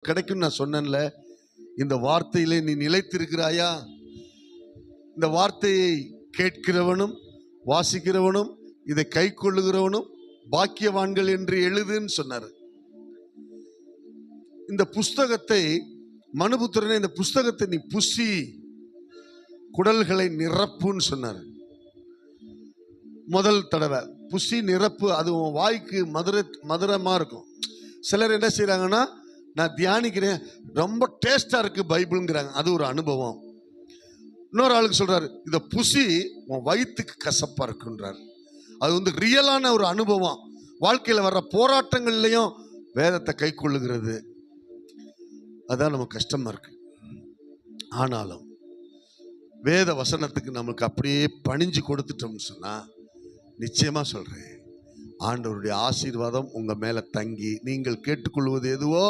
கிடைக்கும் நான் சொன்னேன்ல, இந்த வார்த்தையிலே நீ நிலைத்திருக்கிறாயா? இந்த வார்த்தையை கேட்கிறவனும் வாசிக்கிறவனும் இதை கை கொள்ளுகிறவனும் பாக்கியவான்கள் என்று எழுதுன்னு சொன்னார். இந்த புஸ்தகத்தை மனுபுத்திரனே, இந்த புஸ்தகத்தை நீ புசி, குடல்களை நிரப்புன்னு சொன்னார். முதல் தடவை புசி நிரப்பு, அது உன் வாய்க்கு மதுரமா இருக்கும். சிலர் என்ன செய்யறாங்கன்னா, நான் தியானிக்கிறேன், ரொம்ப டேஸ்டா இருக்கு பைபிள்ங்கிறாங்க, அது ஒரு அனுபவம். இன்னொரு ஆளுக்கு சொல்றாரு, இதை புசி உன் வயிற்றுக்கு கசப்பா இருக்குன்றார். அது வந்து ரியலான ஒரு அனுபவம். வாழ்க்கையில் வர்ற போராட்டங்கள்லையும் வேதத்தை கை கொள்ளுகிறது. அதான் நமக்கு கஷ்டமா இருக்கு. ஆனாலும் வேத வசனத்துக்கு நமக்கு அப்படியே பணிஞ்சு கொடுத்துட்டோம்னு சொன்னா, நிச்சயமா சொல்றேன், ஆண்டவருடைய ஆசீர்வாதம் உங்க மேல தங்கி நீங்கள் கேட்டுக்கொள்வது எதுவோ